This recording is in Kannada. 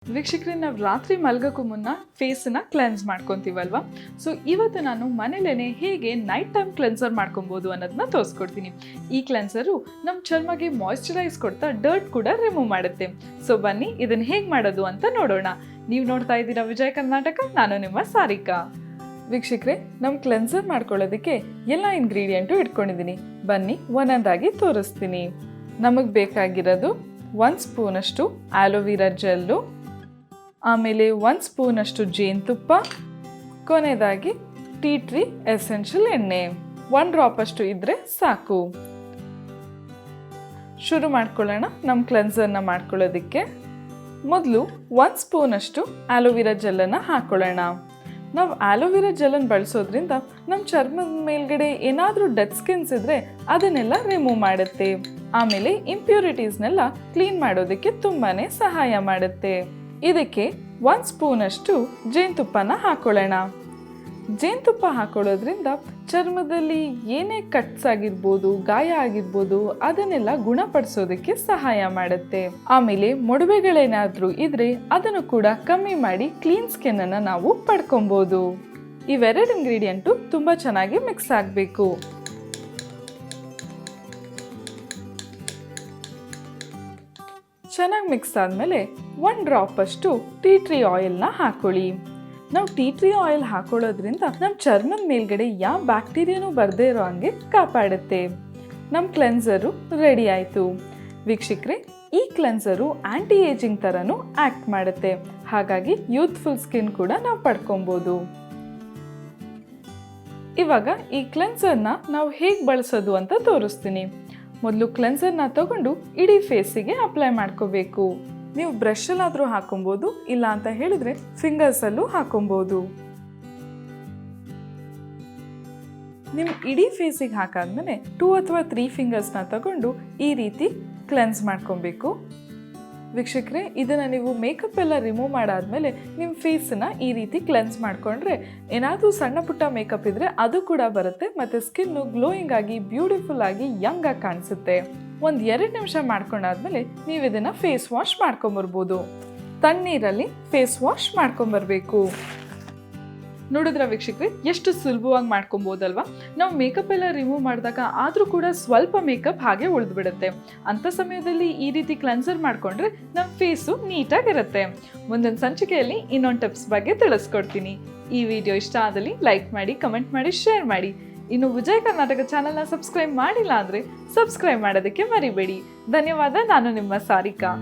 ವೀಕ್ಷಕರೇ, ನಾವು ರಾತ್ರಿ ಮಲಗೋಕ್ಕೂ ಮುನ್ನ ಫೇಸನ್ನ ಕ್ಲೆನ್ಸ್ ಮಾಡ್ಕೊತೀವಲ್ವಾ. ಸೊ ಇವತ್ತು ನಾನು ಮನೇಲೇನೆ ಹೇಗೆ ನೈಟ್ ಟೈಮ್ ಕ್ಲೆನ್ಸರ್ ಮಾಡ್ಕೊಬೋದು ಅನ್ನೋದನ್ನ ತೋರಿಸ್ಕೊಡ್ತೀನಿ. ಈ ಕ್ಲೆನ್ಸರು ನಮ್ಮ ಚರ್ಮಗೆ ಮಾಯ್ಶ್ಚರೈಸ್ ಕೊಡ್ತಾ ಡರ್ಟ್ ಕೂಡ ರಿಮೂವ್ ಮಾಡುತ್ತೆ. ಸೊ ಬನ್ನಿ ಇದನ್ನು ಹೇಗೆ ಮಾಡೋದು ಅಂತ ನೋಡೋಣ. ನೀವು ನೋಡ್ತಾ ಇದ್ದೀರಾ ವಿಜಯ್ ಕರ್ನಾಟಕ, ನಾನು ನಿಮ್ಮ ಸಾರಿಕಾ. ವೀಕ್ಷಕರೇ, ನಮ್ಮ ಕ್ಲೆನ್ಸರ್ ಮಾಡ್ಕೊಳ್ಳೋದಕ್ಕೆ ಎಲ್ಲ ಇಂಗ್ರೀಡಿಯೆಂಟು ಇಟ್ಕೊಂಡಿದ್ದೀನಿ. ಬನ್ನಿ ಒಂದೊಂದಾಗಿ ತೋರಿಸ್ತೀನಿ. ನಮಗೆ ಬೇಕಾಗಿರೋದು 1 ಸ್ಪೂನಷ್ಟು ಆಲೋವೆರಾ ಜೆಲ್ಲು, ಆಮೇಲೆ 1 ಸ್ಪೂನಷ್ಟು ಜೇನುತುಪ್ಪ, ಕೊನೆಯದಾಗಿ ಟೀ ಟ್ರೀ ಎಸೆನ್ಷಿಯಲ್ ಎಣ್ಣೆ. 1 ಡ್ರಾಪಷ್ಟು ಇದ್ದರೆ ಸಾಕು. ಶುರು ಮಾಡ್ಕೊಳ್ಳೋಣ ನಮ್ಮ ಕ್ಲೆನ್ಸರ್ನ ಮಾಡ್ಕೊಳ್ಳೋದಕ್ಕೆ. ಮೊದಲು 1 ಸ್ಪೂನಷ್ಟು ಆಲೋವೆರಾ ಜೆಲ್ಲನ್ನು ಹಾಕ್ಕೊಳ್ಳೋಣ. ನಾವು ಆಲೋವೆರಾ ಜೆಲ್ಲನ್ನು ಬಳಸೋದ್ರಿಂದ ನಮ್ಮ ಚರ್ಮದ ಮೇಲ್ಗಡೆ ಏನಾದರೂ ಡೆಡ್ ಸ್ಕಿನ್ಸ್ ಇದ್ದರೆ ಅದನ್ನೆಲ್ಲ ರಿಮೂವ್ ಮಾಡುತ್ತೆ. ಆಮೇಲೆ ಇಂಪ್ಯೂರಿಟೀಸ್ನೆಲ್ಲ ಕ್ಲೀನ್ ಮಾಡೋದಕ್ಕೆ ತುಂಬಾ ಸಹಾಯ ಮಾಡುತ್ತೆ. ಇದಕ್ಕೆ 1 ಸ್ಪೂನಷ್ಟು ಜೇನುತುಪ್ಪನ ಹಾಕೊಳ್ಳೋಣ. ಜೇನುತುಪ್ಪ ಹಾಕೊಳ್ಳೋದ್ರಿಂದ ಚರ್ಮದಲ್ಲಿ ಏನೇ ಕಟ್ಸ್ ಆಗಿರ್ಬೋದು, ಗಾಯ ಆಗಿರ್ಬೋದು, ಅದನ್ನೆಲ್ಲ ಗುಣಪಡಿಸೋದಕ್ಕೆ ಸಹಾಯ ಮಾಡುತ್ತೆ. ಆಮೇಲೆ ಮೊಡವೆಗಳೇನಾದರೂ ಇದ್ರೆ ಅದನ್ನು ಕೂಡ ಕಮ್ಮಿ ಮಾಡಿ ಕ್ಲೀನ್ ಸ್ಕಿನ್ ಅನ್ನು ನಾವು ಪಡ್ಕೊಬೋದು. ಇವೆರಡು ಇಂಗ್ರೀಡಿಯೆಂಟು ತುಂಬ ಚೆನ್ನಾಗಿ ಮಿಕ್ಸ್ ಆಗಬೇಕು. ಚೆನ್ನಾಗಿ ಮಿಕ್ಸ್ ಆದಮೇಲೆ 1 ಡ್ರಾಪಷ್ಟು ಟೀ ಟ್ರೀ ಆಯಿಲ್ನ ಹಾಕೊಳ್ಳಿ. ನಾವು ಟೀ ಟ್ರೀ ಆಯಿಲ್ ಹಾಕೊಳ್ಳೋದ್ರಿಂದ ನಮ್ಮ ಚರ್ಮದ ಮೇಲ್ಗಡೆ ಯಾವ ಬ್ಯಾಕ್ಟೀರಿಯಾನೂ ಬರದೇ ಇರೋ ಹಂಗೆ ಕಾಪಾಡುತ್ತೆ. ನಮ್ಮ ಕ್ಲೆನ್ಸರು ರೆಡಿ ಆಯಿತು. ವೀಕ್ಷಕರೇ, ಈ ಕ್ಲೆನ್ಸರು ಆ್ಯಂಟಿ ಏಜಿಂಗ್ ಥರನೂ ಆ್ಯಕ್ಟ್ ಮಾಡುತ್ತೆ. ಹಾಗಾಗಿ ಯೂತ್ಫುಲ್ ಸ್ಕಿನ್ ಕೂಡ ನಾವು ಪಡ್ಕೊಬೋದು. ಇವಾಗ ಈ ಕ್ಲೆನ್ಸರ್ನ ನಾವು ಹೇಗೆ ಬಳಸೋದು ಅಂತ ತೋರಿಸ್ತೀನಿ. ಮೊದಲು ಕ್ಲೆನ್ಸರ್ನ ತಗೊಂಡು ಇಡೀ ಫೇಸಿಗೆ ಅಪ್ಲೈ ಮಾಡ್ಕೋಬೇಕು. ನೀವು ಬ್ರಷಲ್ಲಾದರೂ ಹಾಕೊಬೋದು, ಇಲ್ಲ ಅಂತ ಹೇಳಿದ್ರೆ ಫಿಂಗರ್ಸಲ್ಲೂ ಹಾಕೊಬೋದು. ನಿಮ್ಮ ಇಡೀ ಫೇಸಿಗೆ ಹಾಕಾದ್ಮೇಲೆ 2 ಅಥವಾ 3 ಫಿಂಗರ್ಸ್ನ ತಗೊಂಡು ಈ ರೀತಿ ಕ್ಲೆನ್ಸ್ ಮಾಡ್ಕೊಬೇಕು. ವೀಕ್ಷಕರೇ, ಇದನ್ನು ನೀವು ಮೇಕಪ್ ಎಲ್ಲ ರಿಮೂವ್ ಮಾಡಾದ್ಮೇಲೆ ನಿಮ್ಮ ಫೇಸನ್ನ ಈ ರೀತಿ ಕ್ಲೆನ್ಸ್ ಮಾಡಿಕೊಂಡ್ರೆ ಏನಾದರೂ ಸಣ್ಣ ಪುಟ್ಟ ಮೇಕಪ್ ಇದ್ದರೆ ಅದು ಕೂಡ ಬರುತ್ತೆ. ಮತ್ತು ಸ್ಕಿನ್ನು ಗ್ಲೋಯಿಂಗ್ ಆಗಿ ಬ್ಯೂಟಿಫುಲ್ ಆಗಿ ಯಂಗ್ ಆಗಿ ಕಾಣಿಸುತ್ತೆ. 1-2 ನಿಮಿಷ ಮಾಡ್ಕೊಂಡಾದ್ಮೇಲೆ ನೀವು ಇದನ್ನು ಫೇಸ್ ವಾಶ್ ಮಾಡ್ಕೊಂಬರ್ಬೋದು. ತಣ್ಣೀರಲ್ಲಿ ಫೇಸ್ ವಾಶ್ ಮಾಡ್ಕೊಂಬರ್ಬೇಕು. ನೋಡಿದ್ರ ವೀಕ್ಷಕರೇ, ಎಷ್ಟು ಸುಲಭವಾಗಿ ಮಾಡ್ಕೊಬೋದಲ್ವಾ. ನಾವು ಮೇಕಪ್ ಎಲ್ಲ ರಿಮೂವ್ ಮಾಡಿದಾಗ ಆದರೂ ಕೂಡ ಸ್ವಲ್ಪ ಮೇಕಪ್ ಹಾಗೆ ಉಳಿದ್ಬಿಡುತ್ತೆ. ಅಂಥ ಸಮಯದಲ್ಲಿ ಈ ರೀತಿ ಕ್ಲೆನ್ಸರ್ ಮಾಡಿಕೊಂಡ್ರೆ ನಮ್ಮ ಫೇಸು ನೀಟಾಗಿರುತ್ತೆ. ಮುಂದಿನ ಸಂಚಿಕೆಯಲ್ಲಿ ಇನ್ನೊಂದು ಟಿಪ್ಸ್ ಬಗ್ಗೆ ತಿಳಿಸ್ಕೊಡ್ತೀನಿ. ಈ ವಿಡಿಯೋ ಇಷ್ಟ ಆದಲ್ಲಿ ಲೈಕ್ ಮಾಡಿ, ಕಮೆಂಟ್ ಮಾಡಿ, ಶೇರ್ ಮಾಡಿ. ಇನ್ನು ವಿಜಯ್ ಕರ್ನಾಟಕ ಚಾನಲ್ನ ಸಬ್ಸ್ಕ್ರೈಬ್ ಮಾಡಿಲ್ಲ ಅಂದರೆ ಸಬ್ಸ್ಕ್ರೈಬ್ ಮಾಡೋದಕ್ಕೆ ಮರಿಬೇಡಿ. ಧನ್ಯವಾದ. ನಾನು ನಿಮ್ಮ ಸಾರಿಕಾ.